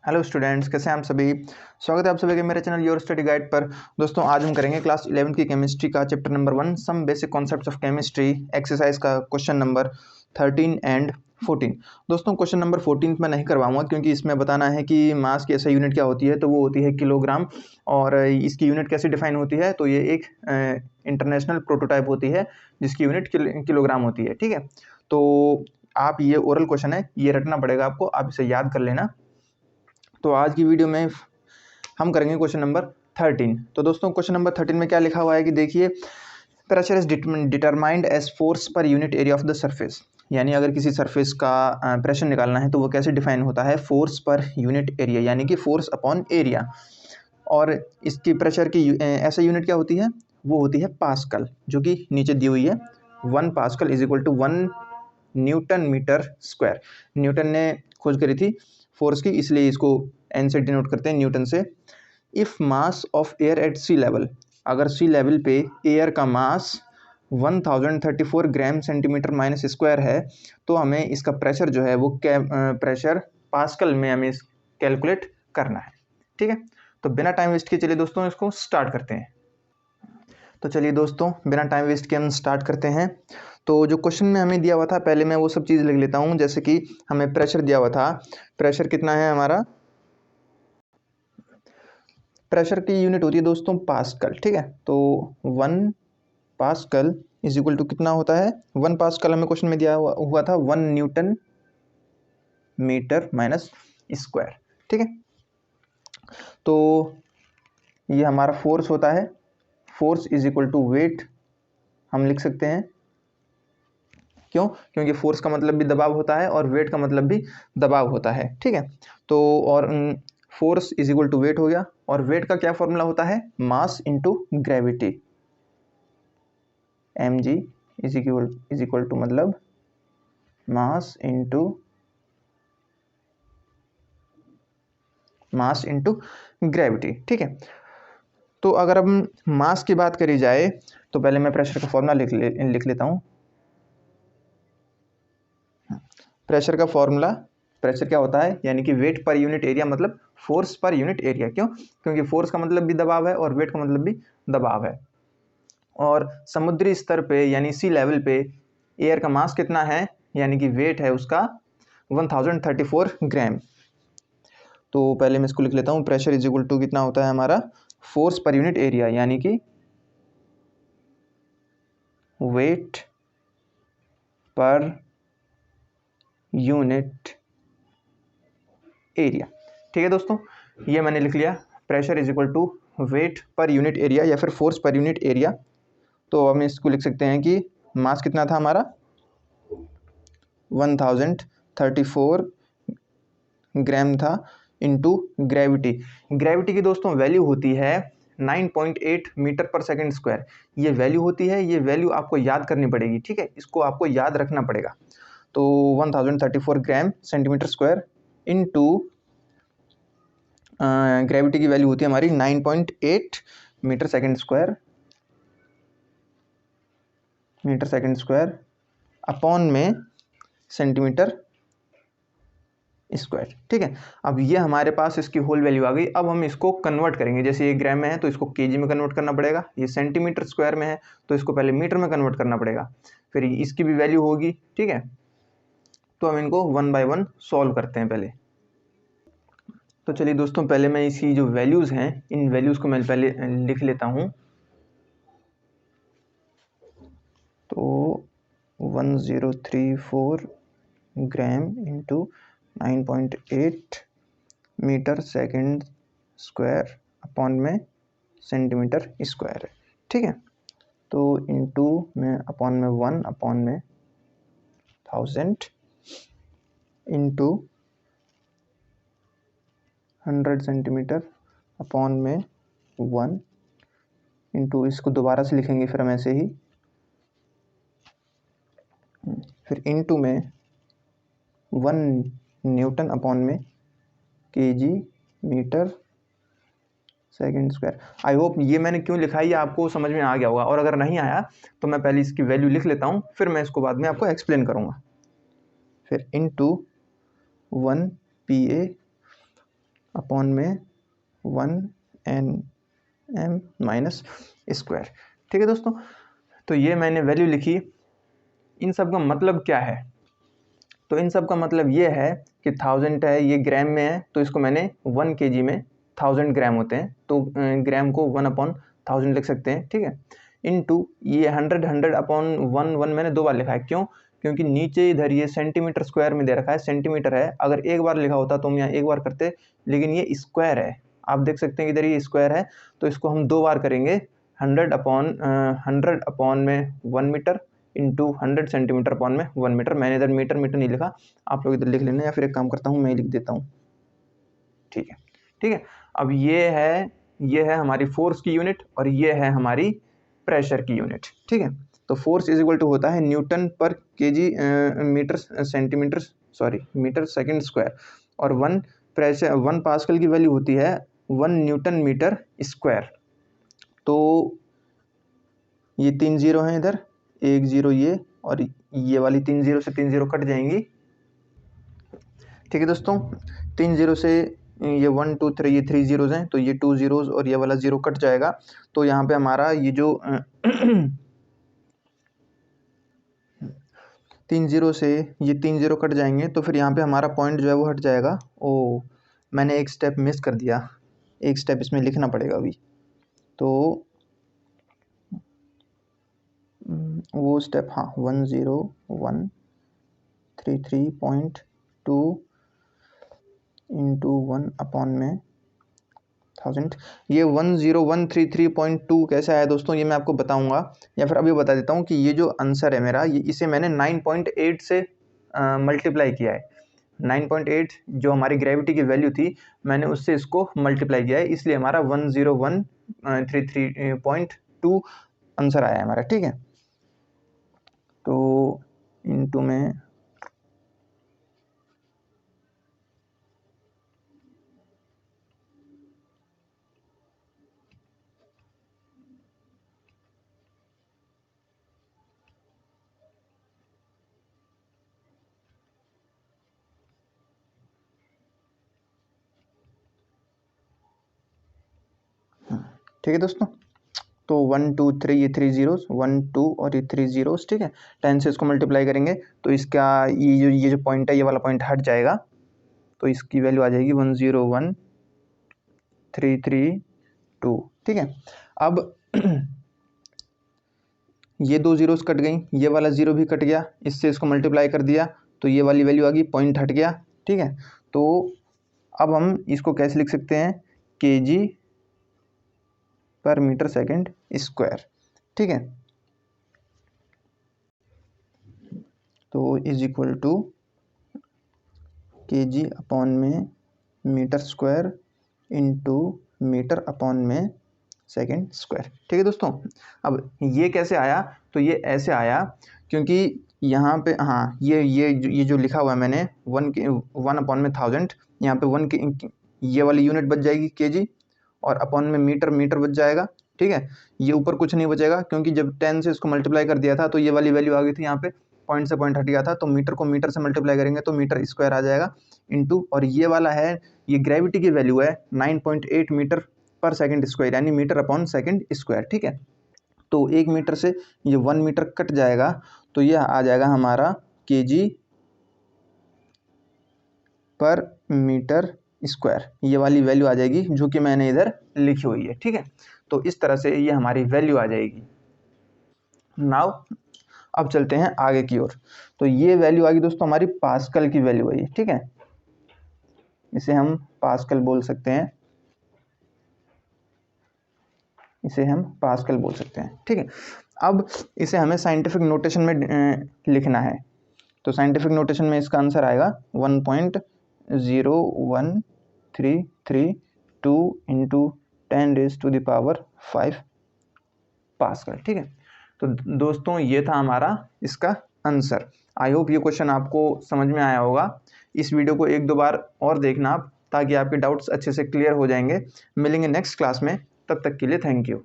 Hello students, कैसे हैं आप सभी। स्वागत है आप सभी के मेरे चैनल योर स्टडी गाइड पर। दोस्तों आज हम करेंगे क्लास 11th की केमिस्ट्री का chapter number 1 some basic concepts of chemistry exercise का क्वेश्चन नंबर 13 एंड 14। दोस्तों क्वेश्चन नंबर 14 मैं नहीं करवाऊंगा क्योंकि इसमें बताना है कि मास की ऐसा यूनिट क्या होती है, तो वो होती है किलोग्राम। और इसकी यूनिट कैसे डिफाइन होती है, तो ये एक इंटरनेशनल प्रोटोटाइप होती है जिसकी यूनिट किलोग्राम होती है। ठीक है, तो आप ये ओरल क्वेश्चन है, ये रटना पड़ेगा आपको, आप इसे याद कर लेना। तो आज की वीडियो में हम करेंगे क्वेश्चन नंबर 13। तो दोस्तों क्वेश्चन नंबर 13 में क्या लिखा हुआ है कि देखिए, pressure is determined as force per unit area of the surface. यानी अगर किसी सरफेस का प्रेशर निकालना है तो वो कैसे डिफाइन होता है, फोर्स पर यूनिट एरिया, यानी कि फोर्स अपॉन एरिया। और इसकी प्रेशर की ऐसा यूनिट क्या होती है, वो होती है पास्कल, जो कि नीचे दी हुई है। 1 pascal is equal to 1 newton metre square. Newton ने खोज करी थी फोर्स की, इसलिए इसको एन से डिनोट करते हैं, न्यूटन से। If mass of air at sea level, अगर सी लेवल पे एयर का mass 1034 gram centimetre minus square है, तो हमें इसका प्रेशर जो है वो प्रेशर पास्कल में हमें कैलकुलेट करना है। ठीक है, तो बिना टाइम वेस्ट किए चलिए दोस्तों इसको स्टार्ट करते हैं। तो चलिए दोस्तों बिना टाइम वेस्ट किए हम स्टार्ट करते हैं। तो जो क्वेश्चन में हमें दिया हुआ था, पहले मैं वो सब चीज़ लिख लेता हूँ। जैसे कि हमें प्रेशर दिया हुआ था, प्रेशर कितना है हमारा, प्रेशर की यूनिट होती है दोस्तों पास्कल। ठीक है, तो 1 पास्कल इज इक्वल टू कितना होता है, 1 पास्कल हमें क्वेश्चन में दिया हुआ था 1 न्यूटन मीटर माइनस स्क्वायर। ठीक है, तो ये हमारा फोर्स होता है, force is equal to weight हम लिख सकते हैं। क्यों? क्योंकि फोर्स का मतलब भी दबाव होता है और वेट का मतलब भी दबाव होता है। ठीक है, तो और force is equal to weight हो गया, और वेट का क्या फॉर्मूला होता है, mass into gravity. mg is equal to मतलब मास इनटू ग्रेविटी। ठीक है, तो अगर हम मास की बात करी जाए तो पहले मैं प्रेशर का फॉर्मूला लिख लेता हूँ। प्रेशर का फॉर्मूला, प्रेशर क्या होता है, यानी कि वेट पर यूनिट एरिया मतलब फोर्स पर यूनिट एरिया। क्यों? क्योंकि फोर्स का मतलब भी दबाव है और वेट का मतलब भी दबाव है। और समुद्री स्तर पे यानी सी लेवल पे एयर का मास कितना है, यानी कि वेट है उसका 1034 ग्राम। तो पहले मैं इसको लिख लेता हूँ, प्रेशर इज इक्वल टू कितना होता है हमारा, फोर्स पर यूनिट एरिया, यानी कि वेट पर यूनिट एरिया। ठीक है दोस्तों, ये मैंने लिख लिया, pressure is equal to weight per unit area या फिर फोर्स पर यूनिट एरिया। तो हम इसको लिख सकते हैं कि मास कितना था हमारा, 1034 ग्राम था, इनटू ग्रेविटी। ग्रेविटी की दोस्तों वैल्यू होती है 9.8 मीटर पर सेकंड स्क्वायर। ये वैल्यू होती है, ये वैल्यू आपको याद करनी पड़ेगी। ठीक है, इसको आपको याद रखना पड़ेगा। तो 1034 gram centimetre square into gravity की वैल्यू होती है हमारी 9.8 मीटर सेकंड स्क्वायर अपॉन में सेंटीमीटर स्क्वायर। ठीक है, अब ये हमारे पास इसकी होल वैल्यू आ गई। अब हम इसको कन्वर्ट करेंगे, जैसे ये ग्राम में है तो इसको केजी में कन्वर्ट करना पड़ेगा, ये सेंटीमीटर स्क्वायर में है तो इसको पहले मीटर में कन्वर्ट करना पड़ेगा, फिर इसकी भी वैल्यू होगी। ठीक है, तो हम इनको 1 बाय 1 सॉल्व करते हैं पहले। तो चलिए दोस्तों पहले मैं इसी जो वैल्यूज़ हैं इन वैल्यूज़ को मैं पहले लिख लेता हूँ। तो 1034 gram into 9.8 metre second square upon में सेंटीमीटर स्क्वायर है। ठीक है, तो इंटू में अपॉन में 1 अपॉन में 1000 इंटू 100 सेंटीमीटर अपॉन में 1 इंटू, इसको दोबारा से लिखेंगे फिर हम ऐसे ही, फिर इंटू में 1 न्यूटन अपॉन में kg metre second square. I hope ये मैंने क्यों लिखा है ये आपको समझ में आ गया होगा, और अगर नहीं आया तो मैं पहले इसकी वैल्यू लिख लेता हूँ, फिर मैं इसको बाद में आपको एक्सप्लेन करूँगा। फिर इनटू 1 PA अपॉन में 1 nm स्क्वायर। ठीक है दोस्तों, तो ये मैंने वैल्यू लिखी। इन सब का मतलब क्या है? तो इन सब का मतलब ये है कि 1000 है, ये ग्राम में है, तो इसको मैंने 1 kg में 1000 ग्राम होते हैं, तो ग्राम को 1/1000 लिख सकते हैं। ठीक है, इनटू ये 100/1 मैंने 2 बार लिखा है। क्यों? क्योंकि नीचे इधर ये सेंटीमीटर स्क्वायर में दे रखा है, सेंटीमीटर है। अगर एक बार लिखा होता तो हम यहाँ एक बार करते, लेकिन ये स्क्वायर है। आप देख सकते हैं इधर ये स्क्वायर है, तो इसको हम 2 बार करेंगे। 100/1 मीटर इंटू 100 सेंटीमीटर अपॉन में 1 मीटर। मैंने इधर मीटर नहीं लिखा, आप लोग इधर लिख लेना, या फिर एक काम करता हूँ मैं लिख देता हूँ। ठीक है, ठीक है। अब ये है हमारी फोर्स की यूनिट और ये है हमारी प्रेशर की यूनिट। ठीक है, तो फोर्स इज इक्वल टू होता है न्यूटन पर केजी मीटर सेकंड स्क्वायर, और 1 पास्कल की वैल्यू होती है 1 न्यूटन मीटर स्क्वायर। तो ये 3 0 हैं इधर, 1 0 ये, और ये वाली 3 0 से 3 0 कट जाएंगी। ठीक है दोस्तों, 3 0 से ये 1 2 3 ये 3 zeros हैं, तो ये 2 zeros और ये वाला 0 कट जाएगा। तो यहाँ पे हमारा ये जो 3 0 से ये 3 0 कट जाएंगे, तो फिर यहाँ पे हमारा पॉइंट जो है वो हट जाएगा। ओ, मैंने एक स्टेप मिस कर दिया, एक स्टेप इसमें लिखना पड़ेगा अभी। तो वो स्टेप, हाँ, 10133.2 इंटू 1/1000। ये 10133.2 कैसे आया दोस्तों, ये मैं आपको बताऊंगा, या फिर अभी बता देता हूँ कि ये जो आंसर है मेरा, ये इसे मैंने 9.8 से मल्टीप्लाई किया है। 9.8 जो हमारी ग्रेविटी की वैल्यू थी, मैंने उससे इसको मल्टीप्लाई किया है, इसलिए हमारा 10133.2 आंसर आया है हमारा। ठीक है, तो इनटू में ठीक है दोस्तों, तो 1 2 3 ये 3 zeros, 1 2 और ये 3 zeros। ठीक है, 10 से इसको मल्टीप्लाई करेंगे तो इसका ये जो पॉइंट है, ये वाला पॉइंट हट जाएगा, तो इसकी वैल्यू आ जाएगी 10133.2। ठीक है, अब ये 2 zeros कट गई, ये वाला 0 भी कट गया, इससे इसको मल्टीप्लाई कर दिया तो ये वाली वैल्यू आ गई, पॉइंट हट गया। ठीक है, तो अब हम इसको कैसे लिख सकते हैं, kg पर मीटर सेकंड स्क्वायर। ठीक है, तो is equal to kg upon में metre square into metre upon में सेकंड स्क्वायर। ठीक है दोस्तों, अब ये कैसे आया, तो ये ऐसे आया क्योंकि यहाँ पे, हाँ, ये जो लिखा हुआ है मैंने 1/1000, यहाँ पे 1 के ये वाली यूनिट बच जाएगी kg, और अपॉन में मीटर बच जाएगा। ठीक है, ये ऊपर कुछ नहीं बचेगा क्योंकि जब 10 से इसको मल्टीप्लाई कर दिया था तो ये वाली वैल्यू आ गई थी, यहाँ पे पॉइंट से पॉइंट हट गया था, तो मीटर को मीटर से मल्टीप्लाई करेंगे तो मीटर स्क्वायर आ जाएगा इंटू, और ये वाला है, ये ग्रेविटी की वैल्यू है 9.8 मीटर पर सेकंड स्क्वायर, यानी मीटर अपॉन सेकंड स्क्वायर। ठीक है, तो 1 मीटर से ये 1 मीटर कट जाएगा, तो यह आ जाएगा हमारा kg पर मीटर स्क्वायर, ये वाली वैल्यू आ जाएगी जो कि मैंने इधर लिखी हुई है। ठीक है, तो इस तरह से ये हमारी वैल्यू आ जाएगी। नाउ अब चलते हैं आगे की ओर। तो ये वैल्यू आ गई दोस्तों हमारी पास्कल की वैल्यू आई है। ठीक है, इसे हम पास्कल बोल सकते हैं, इसे हम पास्कल बोल सकते हैं। ठीक है, अब इसे हमें साइंटिफिक नोटेशन में लिखना है, तो साइंटिफिक नोटेशन में इसका आंसर आएगा 1.01332 इंटू 10⁵ पास्कल। ठीक है, तो दोस्तों ये था हमारा इसका आंसर। आई होप ये क्वेश्चन आपको समझ में आया होगा। इस वीडियो को 1-2 बार और देखना आप, ताकि आपके डाउट्स अच्छे से क्लियर हो जाएंगे। मिलेंगे नेक्स्ट क्लास में, तब तक के लिए थैंक यू।